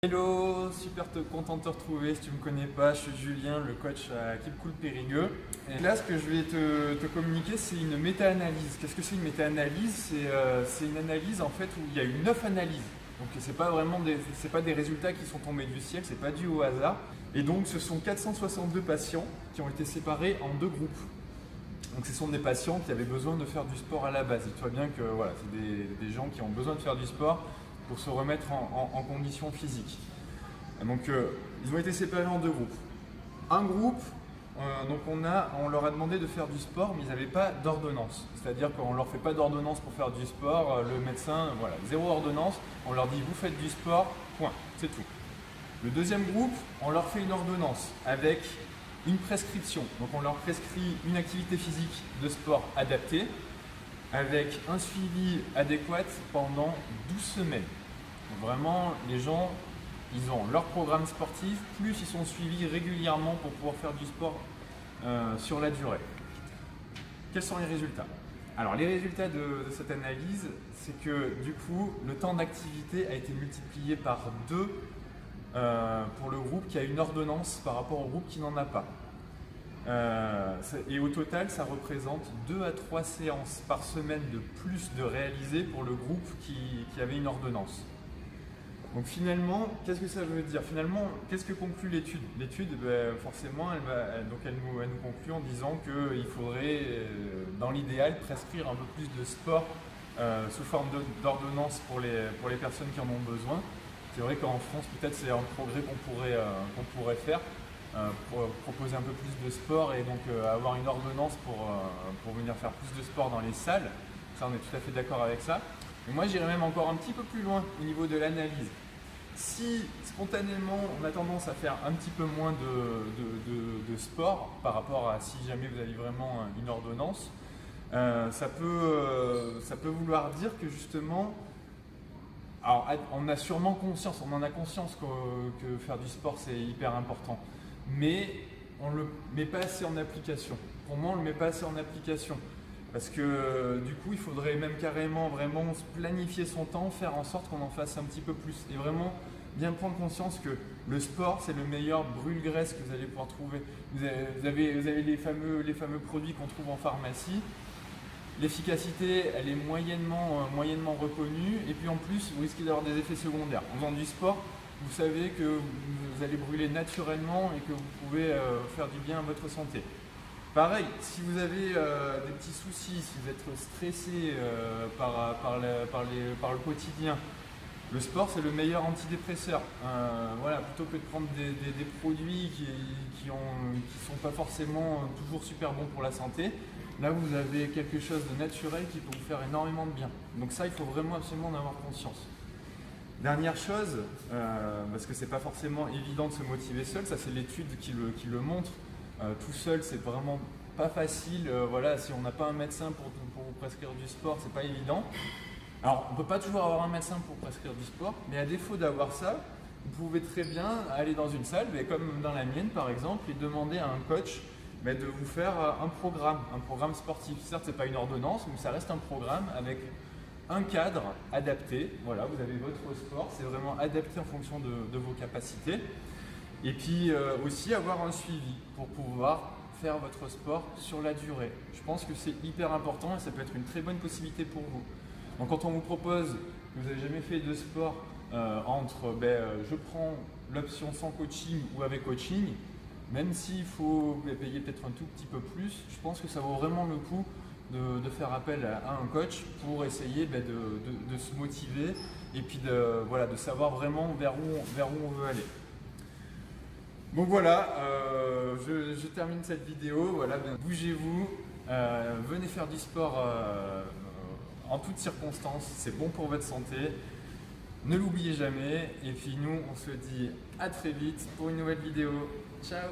Hello, super content de te retrouver. Si tu me connais pas, je suis Julien, le coach à Keep Cool Périgueux. Et là, ce que je vais te communiquer, c'est une méta-analyse. Qu'est-ce que c'est une méta-analyse? C'est une analyse en fait où il y a eu 9 analyses. Donc c'est pas vraiment des résultats qui sont tombés du ciel, c'est pas dû au hasard. Et donc ce sont 462 patients qui ont été séparés en deux groupes. Donc ce sont des patients qui avaient besoin de faire du sport à la base. Dis-toi bien que voilà, c'est des gens qui ont besoin de faire du sport pour se remettre en condition physique. Donc ils ont été séparés en deux groupes. Un groupe, donc on leur a demandé de faire du sport, mais ils n'avaient pas d'ordonnance. C'est-à-dire qu'on ne leur fait pas d'ordonnance pour faire du sport. Le médecin, voilà, zéro ordonnance. On leur dit vous faites du sport, point, c'est tout. Le deuxième groupe, on leur fait une ordonnance avec une prescription. Donc on leur prescrit une activité physique de sport adaptée avec un suivi adéquat pendant 12 semaines. Donc vraiment, les gens, ils ont leur programme sportif, plus ils sont suivis régulièrement pour pouvoir faire du sport sur la durée. Quels sont les résultats? Alors les résultats de cette analyse, c'est que du coup, le temps d'activité a été multiplié par 2 pour le groupe qui a une ordonnance par rapport au groupe qui n'en a pas. Et au total, ça représente 2 à 3 séances par semaine de plus de réaliser pour le groupe qui avait une ordonnance. Donc finalement, qu'est-ce que ça veut dire? Finalement, qu'est-ce que conclut l'étude? L'étude, forcément, elle nous conclut en disant qu'il faudrait, dans l'idéal, prescrire un peu plus de sport sous forme d'ordonnance pour les personnes qui en ont besoin. C'est vrai qu'en France, peut-être c'est un progrès qu'on pourrait faire. Pour proposer un peu plus de sport et donc avoir une ordonnance pour venir faire plus de sport dans les salles. Ça, on est tout à fait d'accord avec ça. Mais moi, j'irais même encore un petit peu plus loin au niveau de l'analyse. Si spontanément, on a tendance à faire un petit peu moins de sport par rapport à si jamais vous avez vraiment une ordonnance, ça peut vouloir dire que justement, alors, on a sûrement conscience, on en a conscience que faire du sport, c'est hyper important. Mais on ne le met pas assez en application. Pour moi, on ne le met pas assez en application. Parce que du coup, il faudrait même carrément vraiment planifier son temps, faire en sorte qu'on en fasse un petit peu plus. Et vraiment bien prendre conscience que le sport, c'est le meilleur brûle-graisse que vous allez pouvoir trouver. Vous avez les fameux produits qu'on trouve en pharmacie. L'efficacité, elle est moyennement reconnue. Et puis en plus, vous risquez d'avoir des effets secondaires. En faisant du sport, vous savez que vous allez brûler naturellement et que vous pouvez faire du bien à votre santé. Pareil, si vous avez des petits soucis, si vous êtes stressé par le quotidien, le sport c'est le meilleur antidépresseur. Voilà, plutôt que de prendre des produits qui sont pas forcément toujours super bons pour la santé, là vous avez quelque chose de naturel qui peut vous faire énormément de bien. Donc ça, il faut vraiment absolument en avoir conscience. Dernière chose, parce que c'est pas forcément évident de se motiver seul, ça c'est l'étude qui le montre. Tout seul, c'est vraiment pas facile. Voilà, si on n'a pas un médecin pour vous prescrire du sport, c'est pas évident. Alors, on peut pas toujours avoir un médecin pour prescrire du sport, mais à défaut d'avoir ça, vous pouvez très bien aller dans une salle, comme dans la mienne par exemple, et demander à un coach de vous faire un programme sportif. Certes, c'est pas une ordonnance, mais ça reste un programme avec un cadre adapté. Voilà, vous avez votre sport, c'est vraiment adapté en fonction de vos capacités. Et puis aussi avoir un suivi pour pouvoir faire votre sport sur la durée. Je pense que c'est hyper important et ça peut être une très bonne possibilité pour vous. Donc quand on vous propose que vous n'avez jamais fait de sport entre je prends l'option sans coaching ou avec coaching, même s'il faut payer peut-être un tout petit peu plus, je pense que ça vaut vraiment le coup de faire appel à un coach pour essayer de se motiver et puis de savoir vraiment vers où on veut aller. Donc voilà, je termine cette vidéo. Voilà, bougez-vous, venez faire du sport en toutes circonstances, c'est bon pour votre santé. Ne l'oubliez jamais. Et puis nous, on se dit à très vite pour une nouvelle vidéo. Ciao!